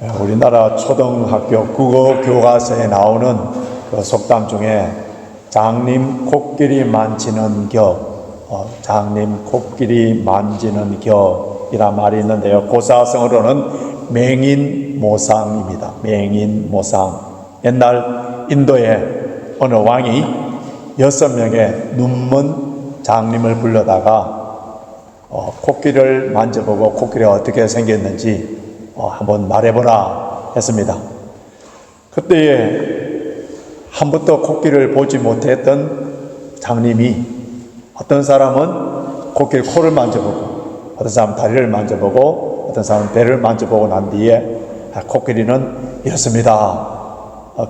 우리나라 초등학교 국어 교과서에 나오는 그 속담 중에 장님 코끼리 만지는 장님 코끼리 만지는 격이란 말이 있는데요. 고사성어로는 맹인모상입니다. 맹인모상. 옛날 인도의 어느 왕이 6명의 눈먼 장님을 불러다가 코끼리를 만져보고 코끼리가 어떻게 생겼는지 한번 말해보라 했습니다. 그때에 한 번도 코끼리를 보지 못했던 장님이 어떤 사람은 코끼리 코를 만져보고 어떤 사람은 다리를 만져보고 어떤 사람은 배를 만져보고 난 뒤에 코끼리는 이렇습니다.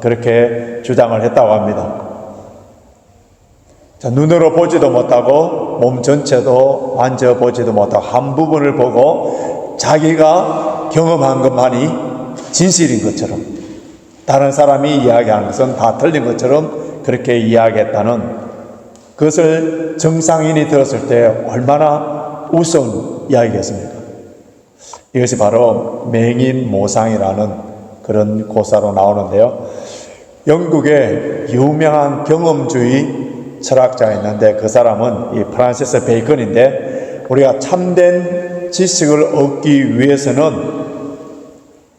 그렇게 주장을 했다고 합니다. 눈으로 보지도 못하고 몸 전체도 만져보지도 못하고 한 부분을 보고 자기가 경험한 것만이 진실인 것처럼 다른 사람이 이야기하는 것은 다 틀린 것처럼 그렇게 이야기했다는 그것을 정상인이 들었을 때 얼마나 우스운 이야기겠습니까? 이것이 바로 맹인모상이라는 그런 고사로 나오는데요. 영국의 유명한 경험주의 철학자가 있는데 그 사람은 이 프란시스 베이컨인데 우리가 참된 지식을 얻기 위해서는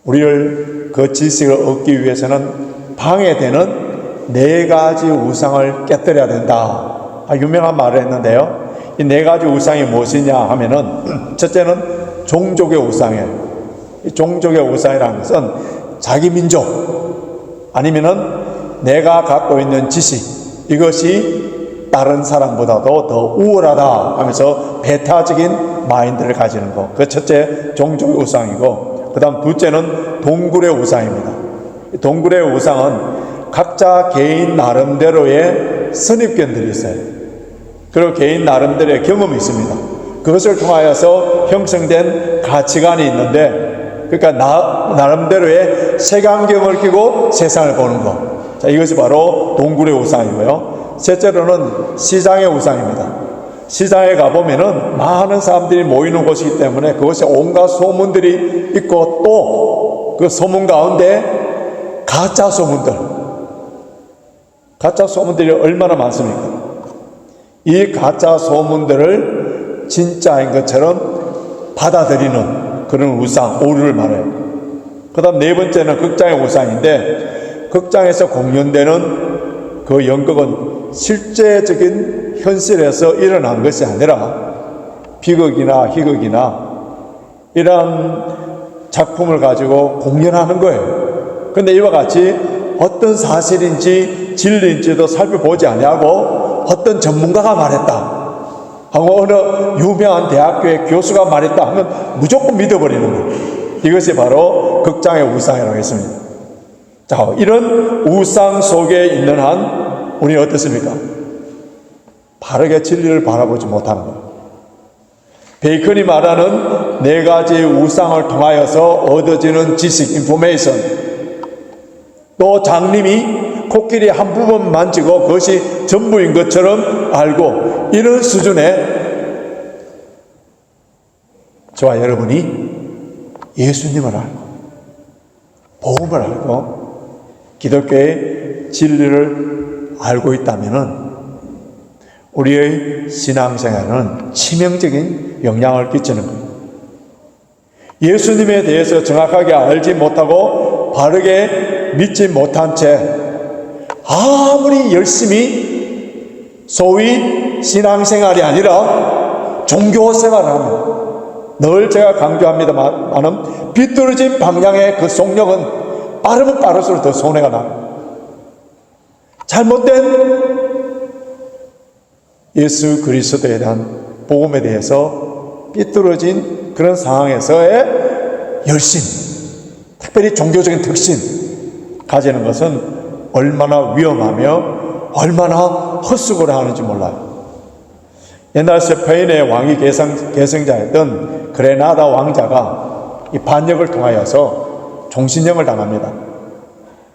우리를 그 지식을 얻기 위해서는 방해되는 4가지 우상을 깨뜨려야 된다. 유명한 말을 했는데요. 이 4가지 우상이 무엇이냐 하면은 첫째는 종족의 우상이에요. 이 종족의 우상이라는 것은 자기 민족 아니면은 내가 갖고 있는 지식 이것이 다른 사람보다도 더 우월하다 하면서 배타적인 마인드를 가지는 것. 그 첫째 종족의 우상이고 그 다음 둘째는 동굴의 우상입니다. 동굴의 우상은 각자 개인 나름대로의 선입견들이 있어요. 그리고 개인 나름대로의 경험이 있습니다. 그것을 통하여서 형성된 가치관이 있는데 그러니까 나름대로의 색안경을 끼고 세상을 보는 것. 자, 이것이 바로 동굴의 우상이고요. 셋째로는 시장의 우상입니다. 시장에 가보면은 많은 사람들이 모이는 곳이기 때문에 그것에 온갖 소문들이 있고 또 그 소문 가운데 가짜 소문들이 얼마나 많습니까? 이 가짜 소문들을 진짜인 것처럼 받아들이는 그런 우상, 오류를 말해요. 그 다음 4번째는 극장의 우상인데 극장에서 공연되는 그 연극은 실제적인 현실에서 일어난 것이 아니라 비극이나 희극이나 이러한 작품을 가지고 공연하는 거예요. 그런데 이와 같이 어떤 사실인지 진리인지도 살펴보지 아니하고 어떤 전문가가 말했다 하고 어느 유명한 대학교의 교수가 말했다 하면 무조건 믿어버리는 거예요. 이것이 바로 극장의 우상이라고 했습니다. 자, 이런 우상 속에 있는 한 우리는 어떻습니까? 바르게 진리를 바라보지 못하는 거예요. 베이컨이 말하는 4가지 우상을 통하여서 얻어지는 지식, 인포메이션, 또 장님이 코끼리 한 부분 만지고 그것이 전부인 것처럼 알고 이런 수준의 저와 여러분이 예수님을 알고 복음을 알고 기독교의 진리를 알고 있다면은 우리의 신앙생활은 치명적인 영향을 끼치는 겁니다. 예수님에 대해서 정확하게 알지 못하고 바르게 믿지 못한 채 아무리 열심히 소위 신앙생활이 아니라 종교생활을 하면 늘 제가 강조합니다만 비뚤어진 방향의 그 속력은 빠르면 빠를수록 더 손해가 납니다. 잘못된 예수 그리스도에 대한 복음에 대해서 삐뚤어진 그런 상황에서의 열심, 특별히 종교적인 특신 가지는 것은 얼마나 위험하며 얼마나 헛수고를 하는지 몰라요. 옛날 스페인의 왕위 계승자였던 그레나다 왕자가 이 반역을 통하여서 종신형을 당합니다.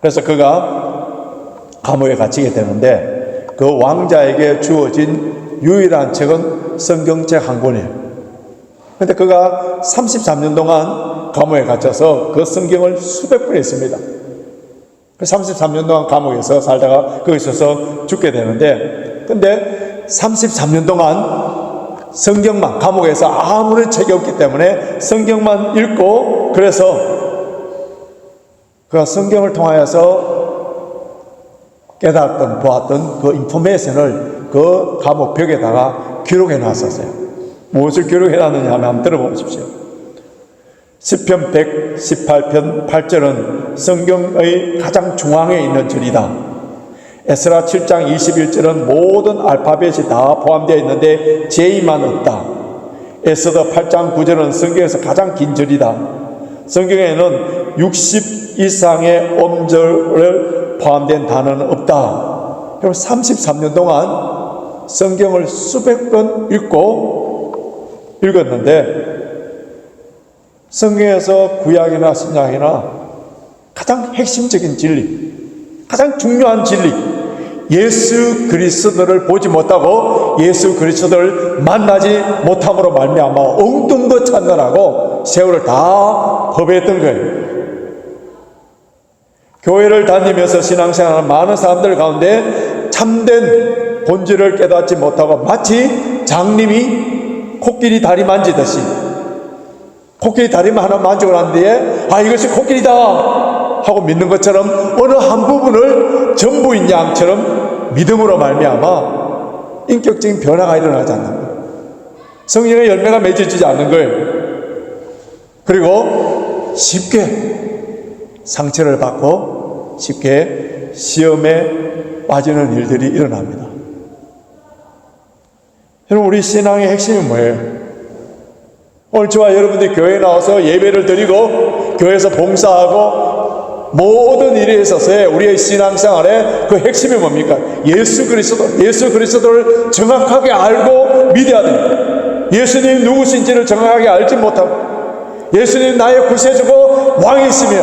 그래서 그가 감옥에 갇히게 되는데 그 왕자에게 주어진 유일한 책은 성경책 한 권이에요. 근데 그가 33년 동안 감옥에 갇혀서 그 성경을 수백 번 했습니다. 33년 동안 감옥에서 살다가 거기서 죽게 되는데, 근데 33년 동안 성경만, 감옥에서 아무런 책이 없기 때문에 성경만 읽고, 그래서 그가 성경을 통하여서 깨달았던, 보았던 그 인포메이션을 그 감옥 벽에다가 기록해 놨었어요. 무엇을 기록해 놨느냐 하면 한번 들어보십시오. 시편 118편 8절은 성경의 가장 중앙에 있는 절이다. 에스라 7장 21절은 모든 알파벳이 다 포함되어 있는데 J만 없다. 에스더 8장 9절은 성경에서 가장 긴 절이다. 성경에는 60 이상의 음절을 포함된 단어는 없다. 33년 동안 성경을 수백 번 읽었는데, 성경에서 구약이나 신약이나 가장 핵심적인 진리, 가장 중요한 진리, 예수 그리스도를 보지 못하고 예수 그리스도를 만나지 못함으로 말미암아 엉뚱 것 찾느라고 세월을 다 허비했던 거예요. 교회를 다니면서 신앙생활하는 많은 사람들 가운데 참된 본질을 깨닫지 못하고 마치 장님이 코끼리 다리 만지듯이, 코끼리 다리만 하나 만지고 난 뒤에 이것이 코끼리다 하고 믿는 것처럼 어느 한 부분을 전부인 양처럼 믿음으로 말미암아 인격적인 변화가 일어나지 않는 거예요. 성령의 열매가 맺어지지 않는 거예요. 그리고 쉽게 상처를 받고 쉽게 시험에 빠지는 일들이 일어납니다. 여러분, 우리 신앙의 핵심이 뭐예요? 오늘 저와 여러분들이 교회에 나와서 예배를 드리고 교회에서 봉사하고 모든 일에 있어서의 우리의 신앙생활의 그 핵심이 뭡니까? 예수 그리스도를 정확하게 알고 믿어야 됩니다. 예수님 누구신지를 정확하게 알지 못하고, 예수님 나의 구세주고 왕이시며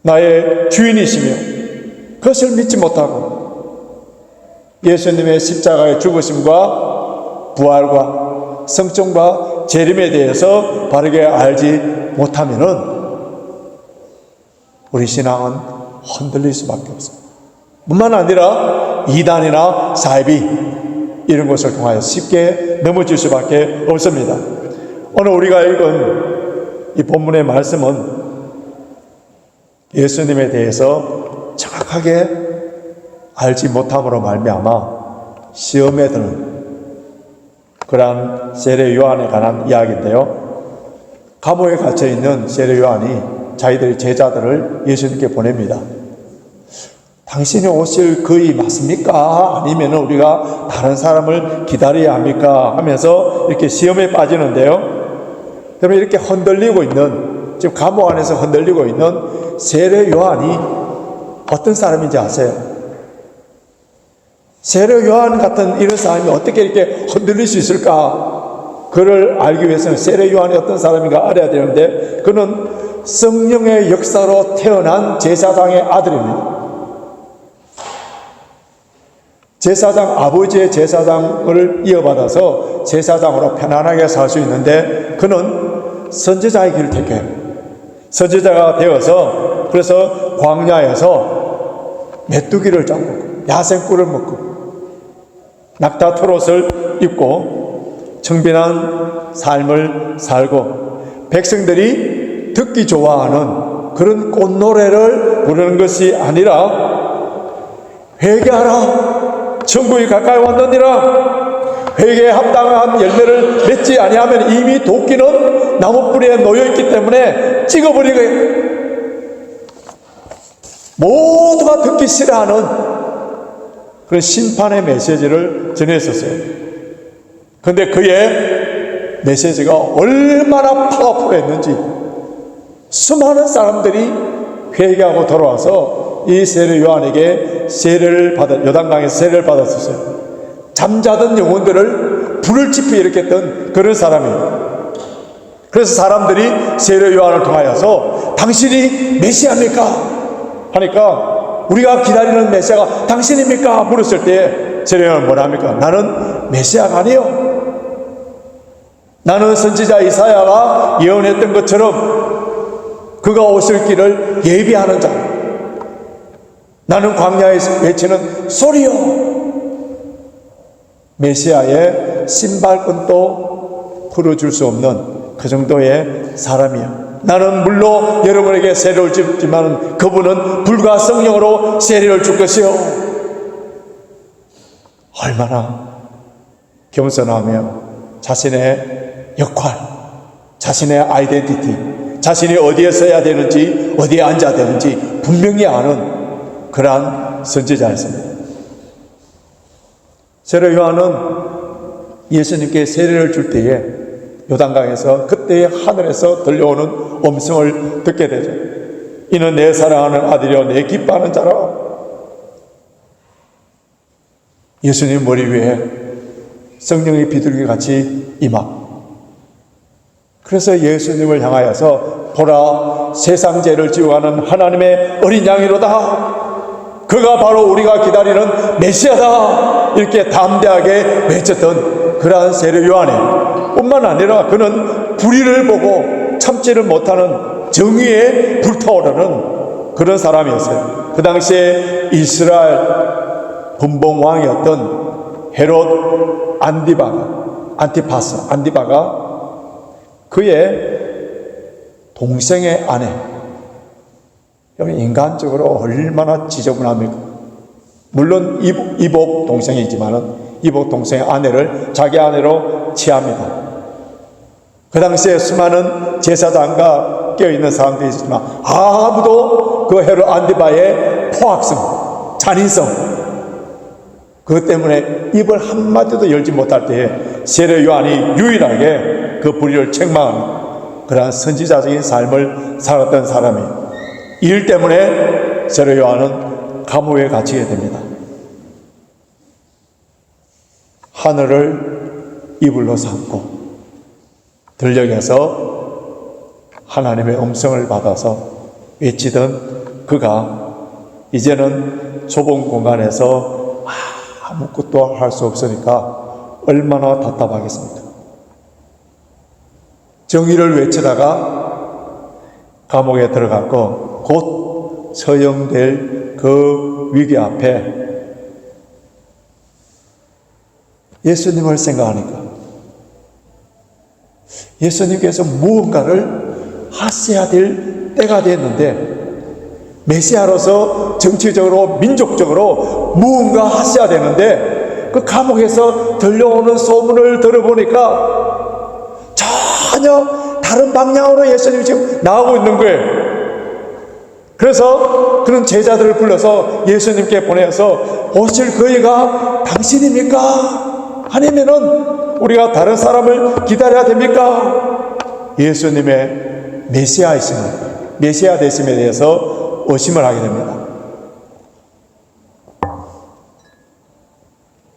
나의 주인이시며 그것을 믿지 못하고, 예수님의 십자가의 죽으심과 부활과 성정과 재림에 대해서 바르게 알지 못하면은 우리 신앙은 흔들릴 수밖에 없습니다. 뿐만 아니라 이단이나 사이비 이런 것을 통하여 쉽게 넘어질 수밖에 없습니다. 오늘 우리가 읽은 이 본문의 말씀은 예수님에 대해서 정확하게 알지 못함으로 말미암아 시험에 드는 그러한 세례 요한에 관한 이야기인데요. 감옥에 갇혀있는 세례 요한이 자기들의 제자들을 예수님께 보냅니다. 당신이 오실 그이 맞습니까? 아니면 우리가 다른 사람을 기다려야 합니까? 하면서 이렇게 시험에 빠지는데요. 그러면 이렇게 흔들리고 있는, 지금 감옥 안에서 흔들리고 있는 세례 요한이 어떤 사람인지 아세요? 세례 요한 같은 이런 사람이 어떻게 이렇게 흔들릴 수 있을까? 그를 알기 위해서는 세례 요한이 어떤 사람인가 알아야 되는데, 그는 성령의 역사로 태어난 제사장의 아들입니다. 제사장, 아버지의 제사장을 이어받아서 제사장으로 편안하게 살 수 있는데, 그는 선지자의 길을 택해요. 선지자가 되어서, 그래서 광야에서 메뚜기를 잡고 야생꿀을 먹고 낙타 토롯을 입고 청빈한 삶을 살고, 백성들이 듣기 좋아하는 그런 꽃노래를 부르는 것이 아니라 회개하라, 천국이 가까이 왔느니라, 회개에 합당한 열매를 맺지 아니하면 이미 도끼는 나무뿌리에 놓여있기 때문에 찍어버리게, 모두가 듣기 싫어하는 그런 심판의 메시지를 전했었어요. 그런데 그의 메시지가 얼마나 파워풀했는지 수많은 사람들이 회개하고 돌아와서 이 세례 요한에게 세례를 요단강에서 세례를 받았었어요. 잠자던 영혼들을 불을 지피 일으켰던 그런 사람이에요. 그래서 사람들이 세례 요한을 통하여서 당신이 메시아입니까? 하니까 우리가 기다리는 메시아가 당신입니까? 물었을 때 세례 요한은 뭐라 합니까? 나는 메시아가 아니요, 나는 선지자 이사야가 예언했던 것처럼 그가 오실 길을 예비하는 자, 나는 광야에서 외치는 소리요. 메시아의 신발끈도 풀어줄 수 없는 그 정도의 사람이야. 나는 물로 여러분에게 세례를 주지만 그분은 불과 성령으로 세례를 줄 것이요. 얼마나 겸손하며 자신의 역할, 자신의 아이덴티티, 자신이 어디에 서야 되는지, 어디에 앉아야 되는지 분명히 아는 그러한 선지자였습니다. 세례 요한은 예수님께 세례를 줄 때에 요단강에서 그때의 하늘에서 들려오는 음성을 듣게 되죠. 이는 내 사랑하는 아들이요 내 기뻐하는 자라. 예수님 머리 위에 성령의 비둘기같이 임하. 그래서 예수님을 향하여서 보라 세상 죄를 지워가는 하나님의 어린 양이로다. 그가 바로 우리가 기다리는 메시아다. 이렇게 담대하게 외쳤던 그러한 세례 요한이 뿐만 아니라 그는 불의를 보고 참지를 못하는 정의에 불타오르는 그런 사람이었어요. 그 당시에 이스라엘 분봉왕이었던 헤롯 안티바가 그의 동생의 아내, 여러분 인간적으로 얼마나 지저분합니까? 물론 이복 동생이지만은 이복 동생의 아내를 자기 아내로 취합니다. 그 당시에 수많은 제사장과 껴있는 사람들이 있지만 아무도 그 헤롯 안티바의 포악성, 잔인성 그것 때문에 입을 한마디도 열지 못할 때에 세례 요한이 유일하게 그 불의를 책망하는 그러한 선지자적인 삶을 살았던 사람이에요. 이 일 때문에 세례 요한은 감옥에 갇히게 됩니다. 하늘을 이불로 삼고 들녘에서 하나님의 음성을 받아서 외치던 그가 이제는 좁은 공간에서 아무것도 할 수 없으니까 얼마나 답답하겠습니까? 정의를 외치다가 감옥에 들어갔고 곧 처형될 그 위기 앞에 예수님을 생각하니까 예수님께서 무언가를 하셔야 될 때가 됐는데 메시아로서 정치적으로 민족적으로 무언가 하셔야 되는데 그 감옥에서 들려오는 소문을 들어보니까 전혀 다른 방향으로 예수님이 지금 나오고 있는 거예요. 그래서 그런 제자들을 불러서 예수님께 보내서 오실 그이가 당신입니까? 아니면은 우리가 다른 사람을 기다려야 됩니까? 예수님의 메시아 되심에 대해서 의심을 하게 됩니다.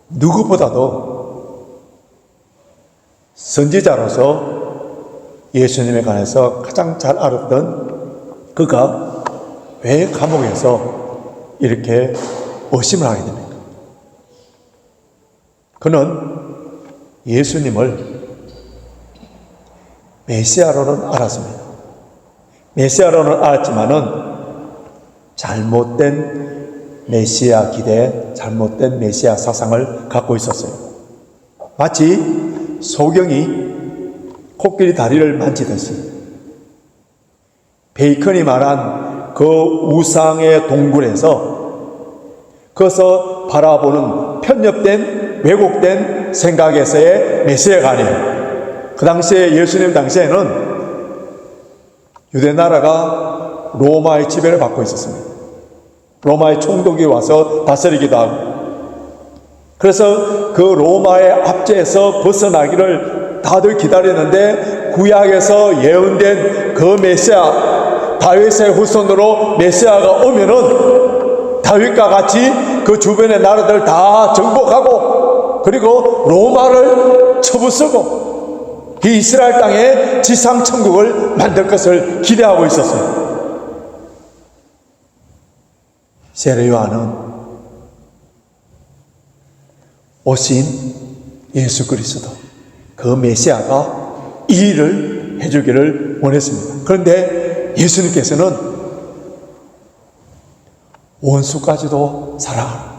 누구보다도 선지자로서 예수님에 관해서 가장 잘 알았던 그가 왜 감옥에서 이렇게 의심을 하게 됩니까? 그는 예수님을 메시아로는 알았습니다. 메시아로는 알았지만은 잘못된 메시아 기대, 잘못된 메시아 사상을 갖고 있었어요. 마치 소경이 코끼리 다리를 만지듯이 베이컨이 말한 그 우상의 동굴에서 거기서 바라보는 편협된 왜곡된 생각에서의 메시아가 아니에요. 그 당시에 예수님 당시에는 유대 나라가 로마의 지배를 받고 있었습니다. 로마의 총독이 와서 다스리기도 하고, 그래서 그 로마의 압제에서 벗어나기를 다들 기다렸는데 구약에서 예언된 그 메시아, 다윗의 후손으로 메시아가 오면은 다윗과 같이 그 주변의 나라들 다 정복하고 그리고 로마를 쳐부수고 이 이스라엘 땅에 지상천국을 만들 것을 기대하고 있었어요. 세례 요한은 오신 예수 그리스도 그 메시아가 이 일을 해주기를 원했습니다. 그런데 예수님께서는 원수까지도 사랑하라.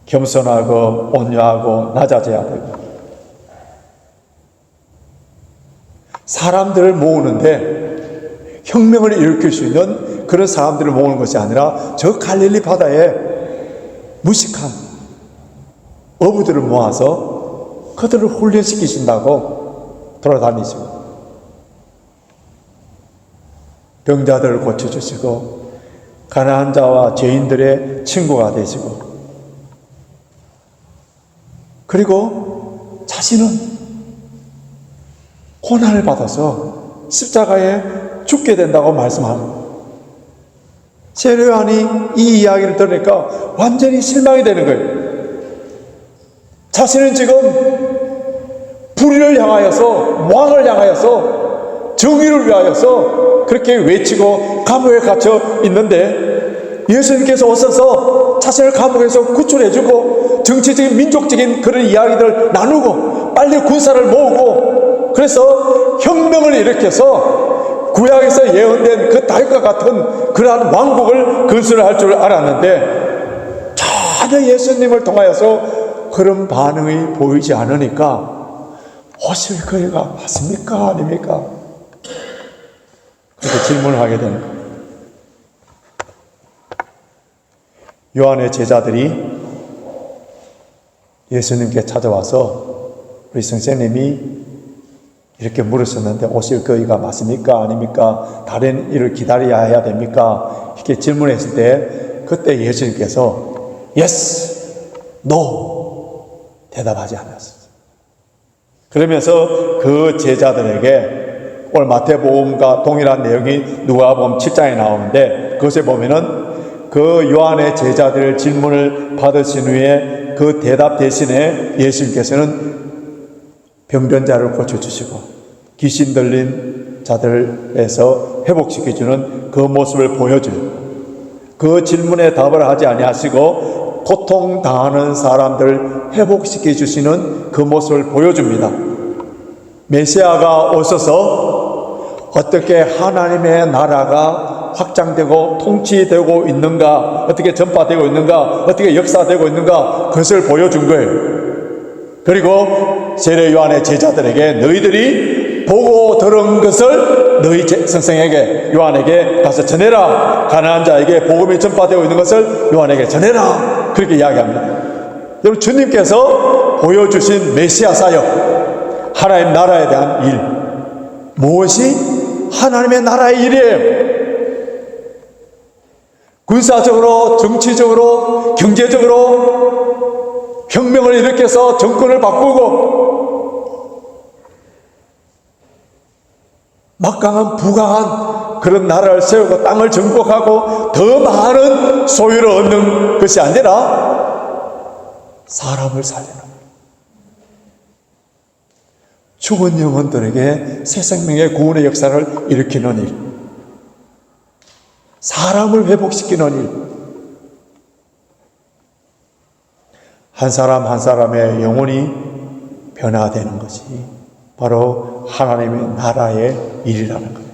겸손하고 온유하고 낮아져야 되고, 사람들을 모으는데 혁명을 일으킬 수 있는 그런 사람들을 모으는 것이 아니라 저 갈릴리 바다에 무식한 어부들을 모아서 그들을 훈련시키신다고 돌아다니시고, 병자들을 고쳐주시고, 가난한 자와 죄인들의 친구가 되시고, 그리고 자신은 고난을 받아서 십자가에 죽게 된다고 말씀합니다. 세례 요한이 이 이야기를 들으니까 완전히 실망이 되는 거예요. 자신은 지금 불의를 향하여서, 왕을 향하여서, 정의를 위하여서 그렇게 외치고 감옥에 갇혀 있는데, 예수님께서 오셔서 자신을 감옥에서 구출해주고 정치적인 민족적인 그런 이야기들을 나누고 빨리 군사를 모으고, 그래서 혁명을 일으켜서 구약에서 예언된 그 다윗과 같은 그러한 왕국을 건설할 줄 알았는데, 전혀 예수님을 통하여서 그런 반응이 보이지 않으니까 오실 거리가 맞습니까? 아닙니까? 그렇게 질문을 하게 되는 거예요. 요한의 제자들이 예수님께 찾아와서 우리 선생님이 이렇게 물으셨는데 오실 거리가 맞습니까? 아닙니까? 다른 일을 기다려야 해야 됩니까? 이렇게 질문했을 때 그때 예수님께서 Yes, No 대답하지 않았어요. 그러면서 그 제자들에게, 오늘 마태복음과 동일한 내용이 누가복음 7장에 나오는데, 그것에 보면은 그 요한의 제자들 질문을 받으신 후에 그 대답 대신에 예수님께서는 병든 자를 고쳐주시고 귀신 들린 자들에서 회복시켜주는 그 모습을 보여줘요. 그 질문에 답을 하지 아니하시고 고통당하는 사람들 회복시켜 주시는 그 모습을 보여줍니다. 메시아가 오셔서 어떻게 하나님의 나라가 확장되고 통치되고 있는가, 어떻게 전파되고 있는가, 어떻게 역사되고 있는가, 그것을 보여준 거예요. 그리고 세례 요한의 제자들에게 너희들이 보고 들은 것을 너희 선생에게, 요한에게 가서 전해라. 가난한 자에게 복음이 전파되고 있는 것을 요한에게 전해라. 그렇게 이야기합니다. 여러분, 주님께서 보여주신 메시아 사역, 하나님 나라에 대한 일, 무엇이 하나님의 나라의 일이에요? 군사적으로, 정치적으로, 경제적으로 혁명을 일으켜서 정권을 바꾸고 막강한 부강한 그런 나라를 세우고 땅을 정복하고 더 많은 소유를 얻는 것이 아니라 사람을 살리는, 죽은 영혼들에게 새 생명의 구원의 역사를 일으키는 일, 사람을 회복시키는 일, 한 사람 한 사람의 영혼이 변화되는 것이 바로 하나님의 나라의 일이라는 거예요.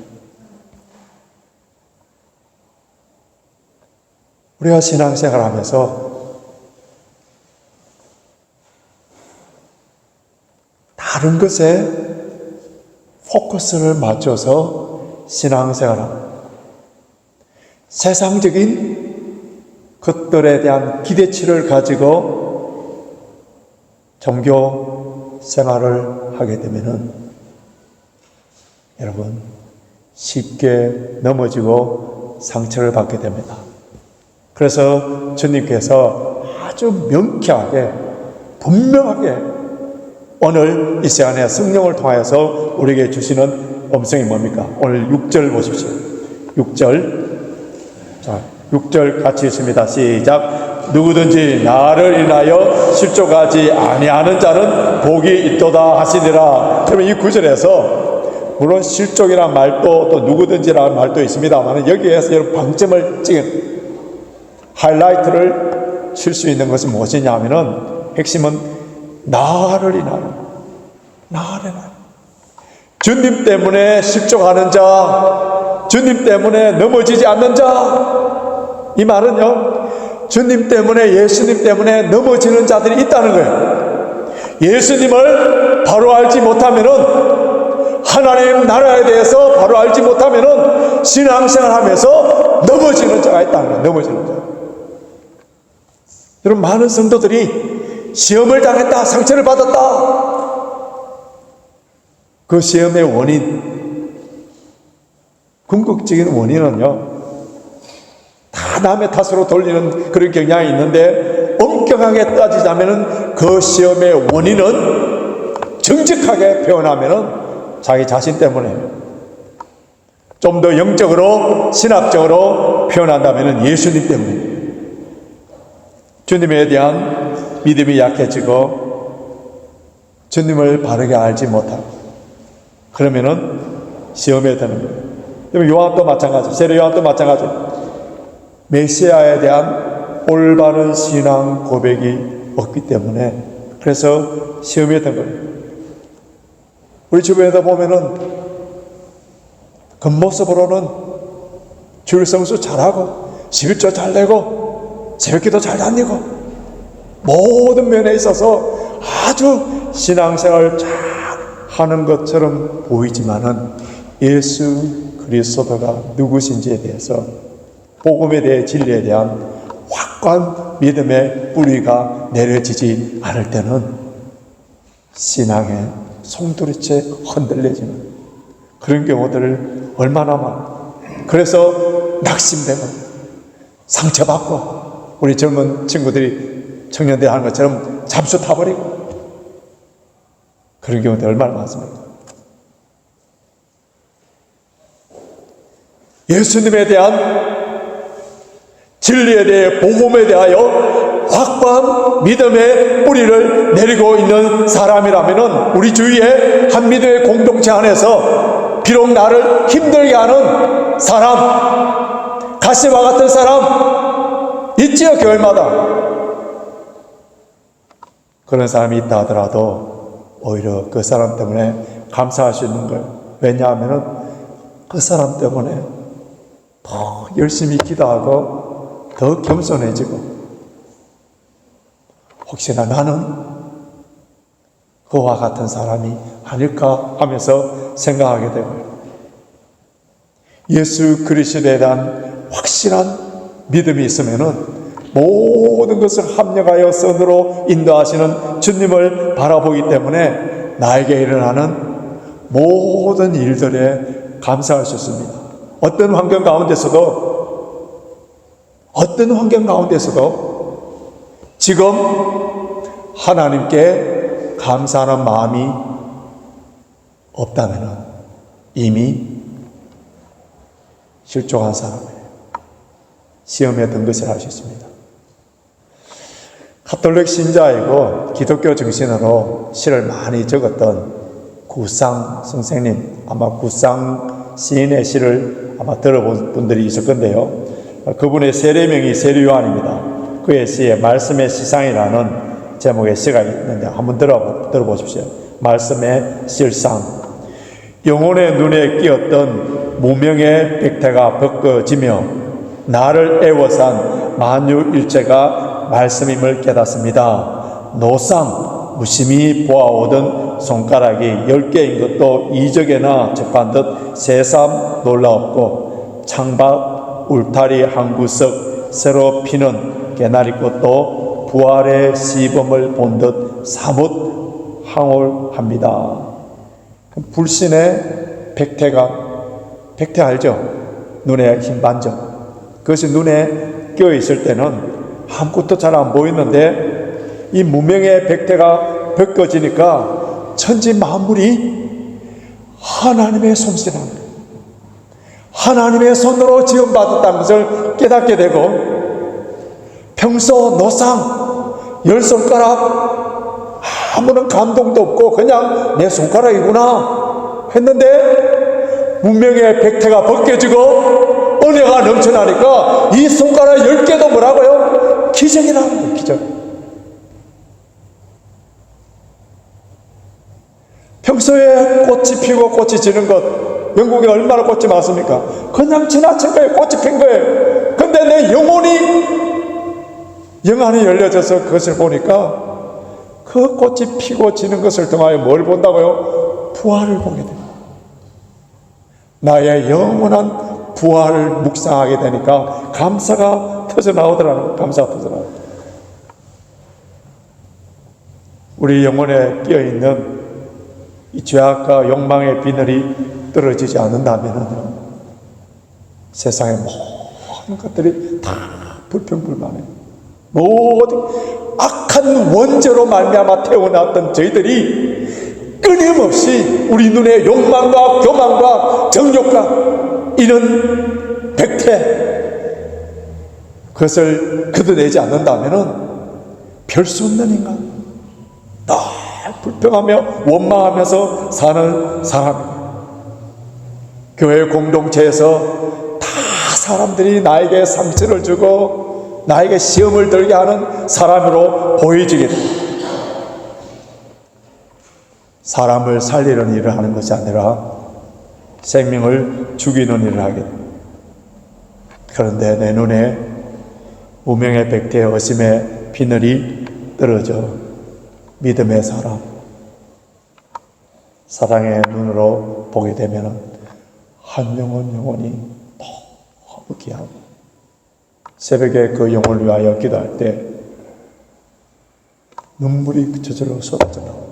우리가 신앙생활 하면서 다른 것에 포커스를 맞춰서 신앙생활합니다. 세상적인 것들에 대한 기대치를 가지고 종교 생활을 하게 되면은 여러분 쉽게 넘어지고 상처를 받게 됩니다. 그래서 주님께서 아주 명쾌하게 분명하게 오늘 이 시간에 성령을 통하여서 우리에게 주시는 음성이 뭡니까? 오늘 6절 보십시오. 6절. 자, 6절 같이 읽습니다. 시작. 누구든지 나를 인하여 실족하지 아니하는 자는 복이 있도다 하시니라. 그러면 이 구절에서 물론 실족이라는 말도 또 누구든지라는 말도 있습니다만 여기에서 여러분 방점을 찍은 하이라이트를 칠 수 있는 것이 무엇이냐 하면은 핵심은 나를 인하여 나아내라. 주님 때문에 실족하는 자, 주님 때문에 넘어지지 않는 자, 이 말은요, 주님 때문에, 예수님 때문에 넘어지는 자들이 있다는 거예요. 예수님을 바로 알지 못하면은, 하나님 나라에 대해서 바로 알지 못하면은 신앙생활 하면서 넘어지는 자가 있다는 거예요. 넘어지는 자. 여러분, 많은 성도들이 시험을 당했다, 상처를 받았다. 그 시험의 원인, 궁극적인 원인은요, 다 남의 탓으로 돌리는 그런 경향이 있는데, 엄격하게 따지자면은 그 시험의 원인은 정직하게 표현하면은 자기 자신 때문에, 좀 더 영적으로, 신학적으로 표현한다면은 예수님 때문에. 주님에 대한 믿음이 약해지고 주님을 바르게 알지 못하고, 그러면은 시험에 드는 거예요. 요한도 마찬가지, 세례 요한도 마찬가지. 메시아에 대한 올바른 신앙 고백이 없기 때문에 그래서 시험에 든 거예요. 우리 주변에도 보면은 겉모습으로는 주일 성수 잘하고 11조 잘 내고 새벽기도 잘 다니고 모든 면에 있어서 아주 신앙생활 잘 하는 것처럼 보이지만은 예수 그리스도가 누구신지에 대해서, 복음에 대해 진리에 대한 확고한 믿음의 뿌리가 내려지지 않을 때는 신앙의 송두리째 흔들려지는 그런 경우들을 얼마나 많아. 그래서 낙심되고 상처받고 우리 젊은 친구들이 청년들이 하는 것처럼 잠수 타버리고 그런 경우들 얼마나 많습니까? 예수님에 대한 진리에 대해, 복음에 대하여 확고한 믿음의 뿌리를 내리고 있는 사람이라면 우리 주위에 한 믿음의 공동체 안에서 비록 나를 힘들게 하는 사람, 가시와 같은 사람 있지요, 교회마다. 그런 사람이 있다 하더라도 오히려 그 사람 때문에 감사할 수 있는 거예요. 왜냐하면 그 사람 때문에 더 열심히 기도하고 더 겸손해지고, 혹시나 나는 그와 같은 사람이 아닐까 하면서 생각하게 되고요. 예수 그리스도에 대한 확실한 믿음이 있으면은 모든 것을 합력하여 선으로 인도하시는 주님을 바라보기 때문에 나에게 일어나는 모든 일들에 감사할 수 있습니다. 어떤 환경 가운데서도 지금 하나님께 감사하는 마음이 없다면 이미 실족한 사람이에요. 시험에 든 것을 알 수 있습니다. 가톨릭 신자이고 기독교 정신으로 시를 많이 적었던 구상 선생님, 아마 구상 시인의 시를 아마 들어본 분들이 있을 건데요. 그분의 세례명이 세례 요한입니다. 그의 시에 말씀의 시상이라는 제목의 시가 있는데 한번 들어보십시오. 말씀의 실상. 영혼의 눈에 끼었던 무명의 백태가 벗겨지며 나를 애워싼 만유일체가 말씀임을 깨닫습니다. 노상 무심히 보아오던 손가락이 10개인 것도 이적에나 접한 듯 새삼 놀라웠고, 창밖 울타리 한 구석 새로 피는 개나리꽃도 부활의 시범을 본 듯 사뭇 황홀합니다. 불신의 백태 알죠? 눈에 흰 반점. 그것이 눈에 끼어 있을 때는 아무것도 잘 안 보이는데 이 무명의 백태가 벗겨지니까 천지 만물이 하나님의 솜씨라는 거예요. 하나님의 손으로 지음받았다는 것을 깨닫게 되고, 평소 노상 10손가락 아무런 감동도 없고 그냥 내 손가락이구나 했는데 문명의 백태가 벗겨지고 은혜가 넘쳐나니까 이 손가락 10개도 뭐라고요? 기적이라는 거예요. 기적. 평소에 꽃이 피고 꽃이 지는 것, 영국에 얼마나 꽃이 많습니까? 그냥 지나친 거예요. 꽃이 핀 거예요. 근데 내 영 안이 열려져서 그것을 보니까 그 꽃이 피고 지는 것을 통하여 뭘 본다고요? 부활을 보게 됩니다. 나의 영원한 부활을 묵상하게 되니까 감사가 터져나오더라고요. 감사가 터져나오더라고요. 우리 영혼에 끼어있는 이 죄악과 욕망의 비늘이 떨어지지 않는다면 세상의 모든 것들이 다 불평불만해요. 모든 악한 원죄로 말미암아 태어났던 저희들이 끊임없이 우리 눈에 욕망과 교만과 정욕과 이런 백태, 그것을 걷어내지 않는다면 별 수 없는 인간, 다 불평하며 원망하면서 사는 사람입니다. 교회 공동체에서 다 사람들이 나에게 상처를 주고 나에게 시험을 들게 하는 사람으로 보여지게 됩니다. 사람을 살리는 일을 하는 것이 아니라 생명을 죽이는 일을 하게 됩니다. 그런데 내 눈에 무명의 백태, 어심의 비늘이 떨어져 믿음의 사람, 사랑의 눈으로 보게 되면 한 영혼이 너무 귀하고, 새벽에 그 영혼을 위하여 기도할 때 눈물이 저절로 쏟아져 나옵니다.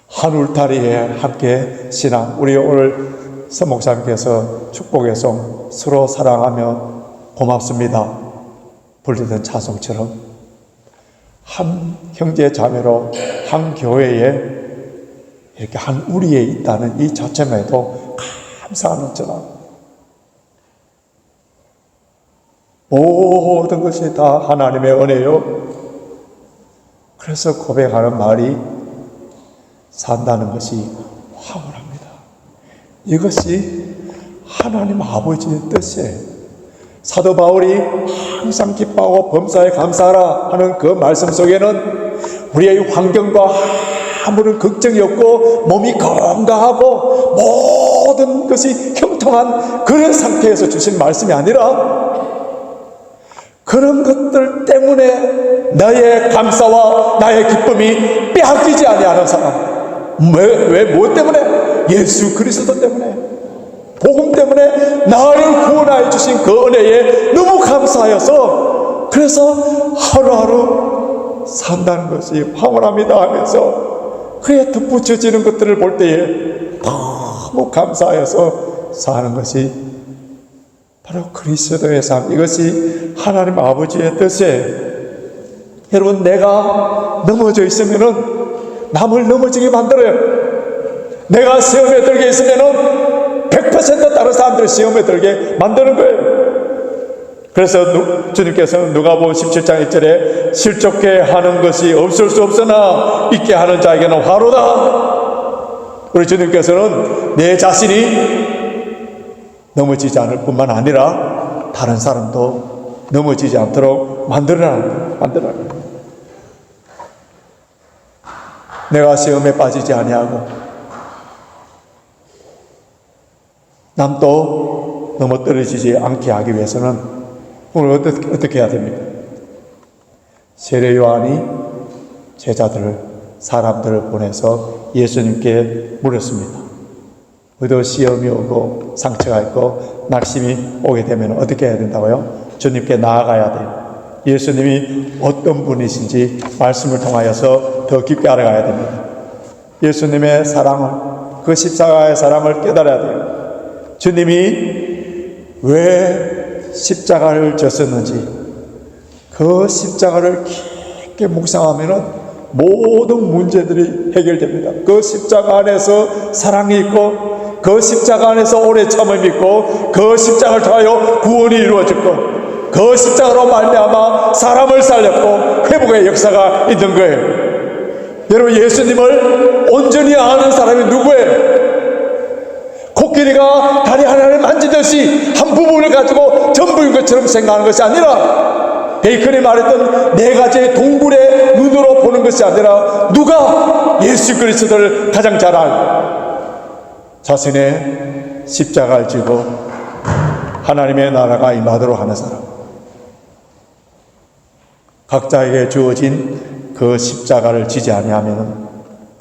한 울타리에 함께 신앙, 우리 오늘 서목사님께서 축복의 송 서로 사랑하며 고맙습니다 불리던 찬송처럼 한 형제 자매로 한 교회에 이렇게 한 우리에 있다는 이 자체만해도 감사하는 전화. 모든 것이 다 하나님의 은혜요. 그래서 고백하는 말이 산다는 것이 황홀합니다. 이것이 하나님 아버지의 뜻이에요. 사도 바울이 항상 기뻐하고 범사에 감사하라 하는 그 말씀 속에는 우리의 환경과 아무런 걱정이 없고 몸이 건강하고 모든 것이 형통한 그런 상태에서 주신 말씀이 아니라 그런 것들 때문에 나의 감사와 나의 기쁨이 빼앗기지 아니하는 사람. 뭐 때문에? 예수 그리스도 때문에, 복음 때문에 나를 구원하여 주신 그 은혜에 너무 감사하여서 그래서 하루하루 산다는 것이 황홀합니다 하면서 그에 덧붙여지는 것들을 볼 때에 너무 감사하여서 사는 것이 바로 그리스도의 삶, 이것이 하나님 아버지의 뜻이에요. 여러분, 내가 넘어져 있으면은 남을 넘어지게 만들어요. 내가 시험에 들게 있으면은 100% 다른 사람들 시험에 들게 만드는 거예요. 그래서 주님께서는 누가복음 17장 1절에 실족해 하는 것이 없을 수 없으나 있게 하는 자에게는 화로다. 우리 주님께서는 내 자신이 넘어지지 않을 뿐만 아니라 다른 사람도 넘어지지 않도록 만들어라. 내가 시험에 빠지지 아니하고 남도 넘어떨어지지 않게 하기 위해서는 오늘 어떻게 해야 됩니까? 세례 요한이 사람들을 보내서 예수님께 물었습니다. 우리도 시험이 오고 상처가 있고 낙심이 오게 되면 어떻게 해야 된다고요? 주님께 나아가야 돼요. 예수님이 어떤 분이신지 말씀을 통하여서 더 깊게 알아가야 됩니다. 예수님의 사랑을, 그 십자가의 사랑을 깨달아야 돼요. 주님이 왜 십자가를 졌었는지 그 십자가를 깊게 묵상하면 모든 문제들이 해결됩니다. 그 십자가 안에서 사랑이 있고 그 십자가 안에서 오래 참음이 있고 그 십자가를 통하여 구원이 이루어졌고 그 십자가로 말미암아 사람을 살렸고 회복의 역사가 있는 거예요. 여러분, 예수님을 온전히 아는 사람이 누구예요? 코끼리가 다리 하나를 만지듯이 한 부분을 가지고 전부인 것처럼 생각하는 것이 아니라 베이컨이 말했던 네 가지의 동굴의 눈으로 보는 것이 아니라 누가 예수 그리스도를 가장 잘 자신의 십자가를 지고 하나님의 나라가 임하도록 하는 사람, 각자에게 주어진 그 십자가를 지지 아니하면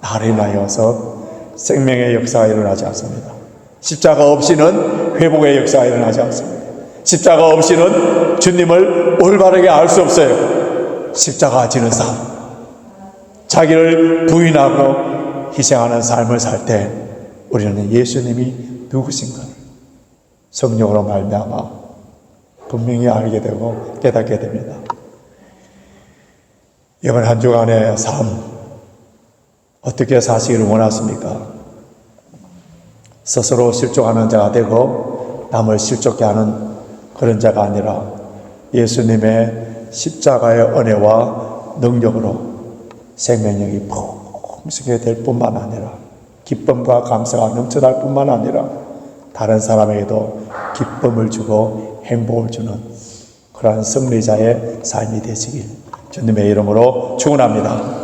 나를 인하여서 생명의 역사가 일어나지 않습니다. 십자가 없이는 회복의 역사가 일어나지 않습니다. 십자가 없이는 주님을 올바르게 알 수 없어요. 십자가 지는 삶, 자기를 부인하고 희생하는 삶을 살 때 우리는 예수님이 누구신가를 성령으로 말미암아 분명히 알게 되고 깨닫게 됩니다. 이번 한 주간의 삶 어떻게 사시기를 원하십니까? 스스로 실족하는 자가 되고 남을 실족케 하는 그런 자가 아니라 예수님의 십자가의 은혜와 능력으로 생명력이 풍성하게 될 뿐만 아니라 기쁨과 감사가 넘쳐날 뿐만 아니라 다른 사람에게도 기쁨을 주고 행복을 주는 그러한 승리자의 삶이 되시길 주님의 이름으로 축원합니다.